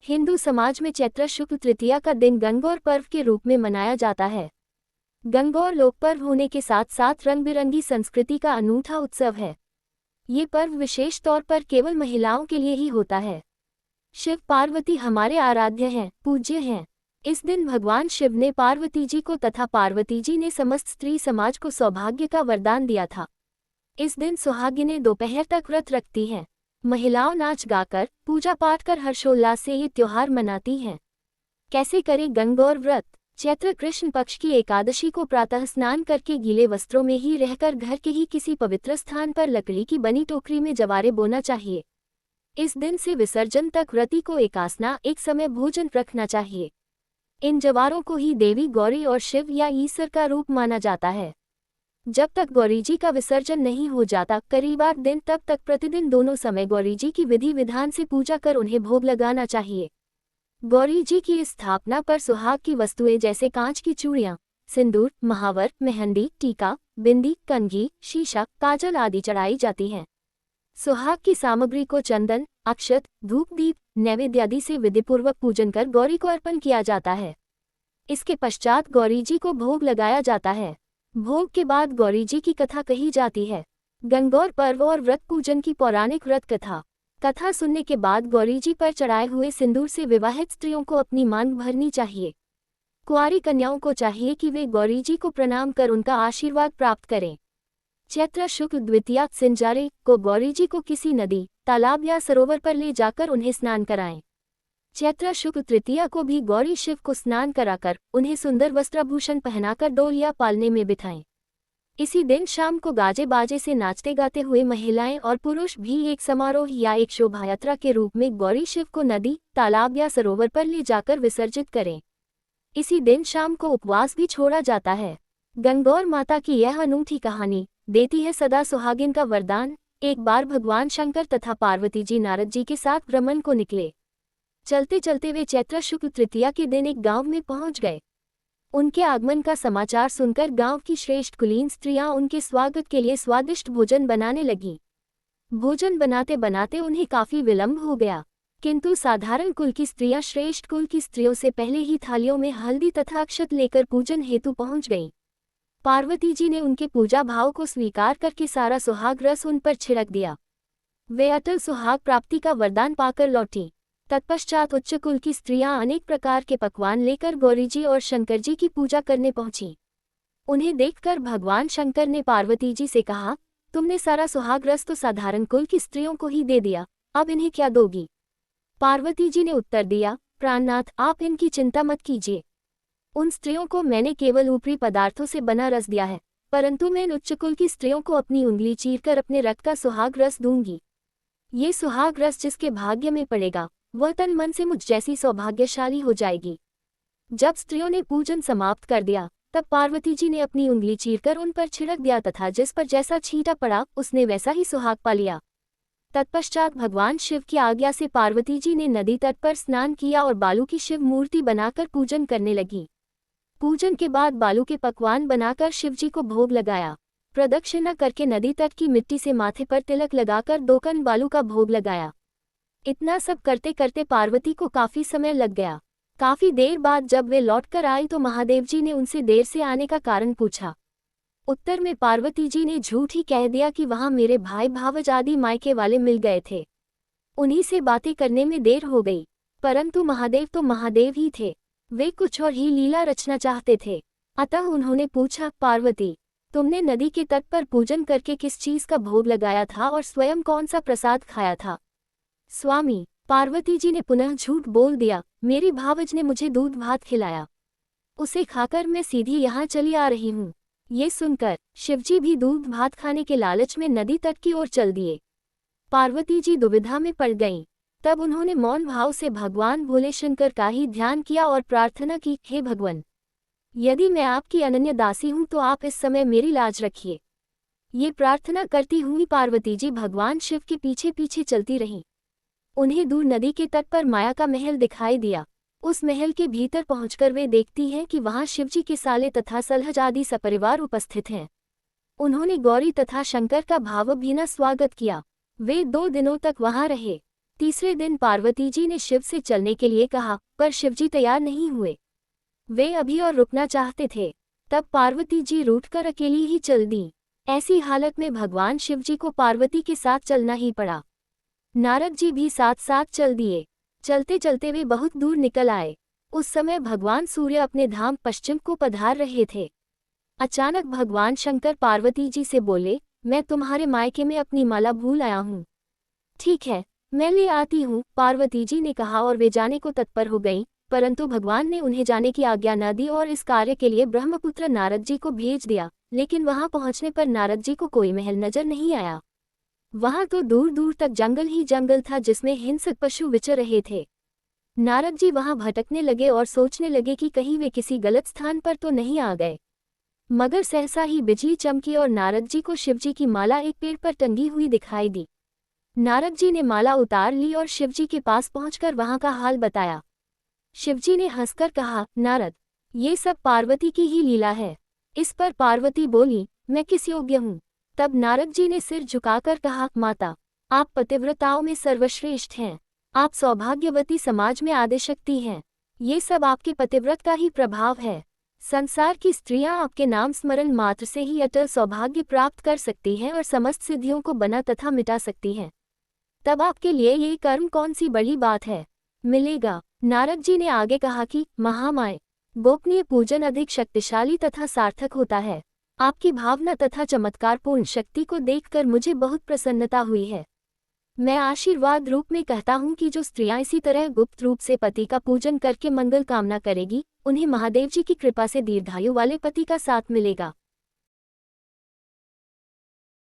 हिंदू समाज में चैत्र शुक्ल तृतीया का दिन गंगौर पर्व के रूप में मनाया जाता है। गंगौर लोक पर्व होने के साथ साथ रंग बिरंगी संस्कृति का अनूठा उत्सव है। ये पर्व विशेष तौर पर केवल महिलाओं के लिए ही होता है। शिव पार्वती हमारे आराध्य हैं, पूज्य हैं। इस दिन भगवान शिव ने पार्वती जी को तथा पार्वती जी ने समस्त स्त्री समाज को सौभाग्य का वरदान दिया था। इस दिन सुहागिनें दोपहर तक व्रत रखती हैं। महिलाओं नाच गाकर पूजा पाठ कर हर्षोल्लास से ये त्योहार मनाती हैं। कैसे करें गंगौर व्रत? चैत्र कृष्ण पक्ष की एकादशी को प्रातः स्नान करके गीले वस्त्रों में ही रहकर घर के ही किसी पवित्र स्थान पर लकड़ी की बनी टोकरी में जवारे बोना चाहिए। इस दिन से विसर्जन तक व्रती को एकासना एक समय भोजन रखना चाहिए। इन जवारों को ही देवी गौरी और शिव या ईश्वर का रूप माना जाता है। जब तक गौरी जी का विसर्जन नहीं हो जाता करीब 8 दिन तक प्रतिदिन दोनों समय गौरी जी की विधि विधान से पूजा कर उन्हें भोग लगाना चाहिए। गौरी जी की स्थापना पर सुहाग की वस्तुएं जैसे कांच की चूड़ियां, सिंदूर, महावर, मेहंदी, टीका, बिंदी, कंघी, शीशा, काजल आदि चढ़ाई जाती हैं। सुहाग की सामग्री को चंदन, अक्षत, धूप, दीप, नैवेद्य आदि से विधिपूर्वक पूजन कर गौरी को अर्पण किया जाता है। इसके पश्चात गौरी जी को भोग लगाया जाता है। भोग के बाद गौरी जी की कथा कही जाती है। गंगौर पर्व और व्रत पूजन की पौराणिक व्रत कथा। कथा सुनने के बाद गौरी जी पर चढ़ाए हुए सिंदूर से विवाहित स्त्रियों को अपनी मांग भरनी चाहिए। कुंवारी कन्याओं को चाहिए कि वे गौरी जी को प्रणाम कर उनका आशीर्वाद प्राप्त करें। चैत्र शुक्ल द्वितीया सिंजारे को गौरी जी को किसी नदी, तालाब या सरोवर पर ले जाकर उन्हें स्नान कराएं। चैत्र शुक्ल तृतीया को भी गौरी शिव को स्नान कराकर उन्हें सुंदर वस्त्राभूषण पहनाकर डोल या पालने में बिठाएं। इसी दिन शाम को गाजे बाजे से नाचते गाते हुए महिलाएं और पुरुष भी एक समारोह या एक शोभायात्रा के रूप में गौरी शिव को नदी, तालाब या सरोवर पर ले जाकर विसर्जित करें। इसी दिन शाम को उपवास भी छोड़ा जाता है। गंगौर माता की यह अनूठी कहानी देती है सदा सुहागिन का वरदान। एक बार भगवान शंकर तथा पार्वती जी नारद जी के साथ भ्रमण को निकले। चलते चलते वे चैत्र शुक्ल तृतीया के दिन एक गांव में पहुंच गए। उनके आगमन का समाचार सुनकर गांव की श्रेष्ठ कुलीन स्त्रियां उनके स्वागत के लिए स्वादिष्ट भोजन बनाने लगीं। भोजन बनाते बनाते उन्हें काफी विलंब हो गया, किंतु साधारण कुल की स्त्रियां श्रेष्ठ कुल की स्त्रियों से पहले ही थालियों में हल्दी तथा अक्षत लेकर पूजन हेतु पहुंच गईं। पार्वती जी ने उनके पूजा भाव को स्वीकार करके सारा सुहाग रस उन पर छिड़क दिया। वे अटल सुहाग प्राप्ति का वरदान पाकर लौटी। तत्पश्चात उच्च कुल की स्त्रियां अनेक प्रकार के पकवान लेकर गौरी जी और शंकर जी की पूजा करने पहुंची। उन्हें देखकर भगवान शंकर ने पार्वती जी से कहा, तुमने सारा सुहाग रस तो साधारण कुल की स्त्रियों को ही दे दिया, अब इन्हें क्या दोगी? पार्वती जी ने उत्तर दिया, प्राणनाथ, आप इनकी चिंता मत कीजिए। उन स्त्रियों को मैंने केवल ऊपरी पदार्थों से बना रस दिया है, परंतु मैं इन उच्च कुल की स्त्रियों को अपनी उंगली चीरकर अपने रक्त का सुहाग रस दूंगी। ये सुहाग रस जिसके भाग्य में पड़ेगा वह तन मन से मुझ जैसी सौभाग्यशाली हो जाएगी। जब स्त्रियों ने पूजन समाप्त कर दिया तब पार्वती जी ने अपनी उंगली चीरकर उन पर छिड़क दिया तथा जिस पर जैसा छींटा पड़ा उसने वैसा ही सुहाग पा लिया। तत्पश्चात भगवान शिव की आज्ञा से पार्वती जी ने नदी तट पर स्नान किया और बालू की शिव मूर्ति बनाकर पूजन करने लगी। पूजन के बाद बालू के पकवान बनाकर शिव जी को भोग लगाया। प्रदक्षिणा करके नदी तट की मिट्टी से माथे पर तिलक लगाकर 2 कण बालू का भोग लगाया। इतना सब करते करते पार्वती को काफी समय लग गया। काफी देर बाद जब वे लौटकर आई तो महादेव जी ने उनसे देर से आने का कारण पूछा। उत्तर में पार्वती जी ने झूठ ही कह दिया कि वहां मेरे भाई भावज आदि मायके वाले मिल गए थे, उन्हीं से बातें करने में देर हो गई। परंतु महादेव तो महादेव ही थे, वे कुछ और ही लीला रचना चाहते थे। अतः उन्होंने पूछा, पार्वती, तुमने नदी के तट पर पूजन करके किस चीज का भोग लगाया था और स्वयं कौन सा प्रसाद खाया था? स्वामी, पार्वती जी ने पुनः झूठ बोल दिया, मेरी भावज ने मुझे दूध भात खिलाया, उसे खाकर मैं सीधी यहाँ चली आ रही हूँ। ये सुनकर शिवजी भी दूध भात खाने के लालच में नदी तट की ओर चल दिए। पार्वती जी दुविधा में पड़ गईं। तब उन्होंने मौन भाव से भगवान भोले शंकर का ही ध्यान किया और प्रार्थना की, हे भगवान, यदि मैं आपकी अनन्य दासी हूँ तो आप इस समय मेरी लाज रखिए। ये प्रार्थना करती हुई पार्वती जी भगवान शिव के पीछे पीछे चलती रहीं। उन्हें दूर नदी के तट पर माया का महल दिखाई दिया। उस महल के भीतर पहुंचकर वे देखती हैं कि वहां शिवजी के साले तथा सलहज आदि सपरिवार उपस्थित हैं। उन्होंने गौरी तथा शंकर का भावभीना स्वागत किया। वे 2 दिनों तक वहां रहे। तीसरे दिन पार्वती जी ने शिव से चलने के लिए कहा, पर शिवजी तैयार नहीं हुए। वे अभी और रुकना चाहते थे। तब पार्वती जी रूठकर अकेली ही चल दी। ऐसी हालत में भगवान शिवजी को पार्वती के साथ चलना ही पड़ा। नारद जी भी साथ साथ चल दिए। चलते चलते वे बहुत दूर निकल आए। उस समय भगवान सूर्य अपने धाम पश्चिम को पधार रहे थे। अचानक भगवान शंकर पार्वती जी से बोले, मैं तुम्हारे मायके में अपनी माला भूल आया हूँ। ठीक है, मैं ले आती हूँ, पार्वती जी ने कहा और वे जाने को तत्पर हो गईं, परंतु भगवान ने उन्हें जाने की आज्ञा न दी और इस कार्य के लिए ब्रह्मपुत्र नारद जी को भेज दिया। लेकिन वहां पहुंचने पर नारद जी को कोई महल नजर नहीं आया। वहां तो दूर दूर तक जंगल ही जंगल था जिसमें हिंसक पशु विचर रहे थे। नारद जी वहां भटकने लगे और सोचने लगे कि कहीं वे किसी गलत स्थान पर तो नहीं आ गए। मगर सहसा ही बिजली चमकी और नारद जी को शिवजी की माला एक पेड़ पर टंगी हुई दिखाई दी। नारद जी ने माला उतार ली और शिवजी के पास पहुंचकर वहां का हाल बताया। शिवजी ने हंसकर कहा, नारद, ये सब पार्वती की ही लीला है। इस पर पार्वती बोली, मैं किस योग्य हूँ। तब नारद जी ने सिर झुकाकर कहा, माता, आप पतिव्रताओं में सर्वश्रेष्ठ हैं। आप सौभाग्यवती समाज में आदिशक्ति हैं। ये सब आपके पतिव्रत का ही प्रभाव है। संसार की स्त्रियां आपके नाम स्मरण मात्र से ही अटल सौभाग्य प्राप्त कर सकती हैं और समस्त सिद्धियों को बना तथा मिटा सकती हैं। तब आपके लिए ये कर्म कौन सी बड़ी बात है, मिलेगा। नारद जी ने आगे कहा कि महामाय, गोपनीय पूजन अधिक शक्तिशाली तथा सार्थक होता है। आपकी भावना तथा चमत्कारपूर्ण शक्ति को देखकर मुझे बहुत प्रसन्नता हुई है। मैं आशीर्वाद रूप में कहता हूँ कि जो स्त्रियां इसी तरह गुप्त रूप से पति का पूजन करके मंगल कामना करेगी, उन्हें महादेव जी की कृपा से दीर्घायु वाले पति का साथ मिलेगा।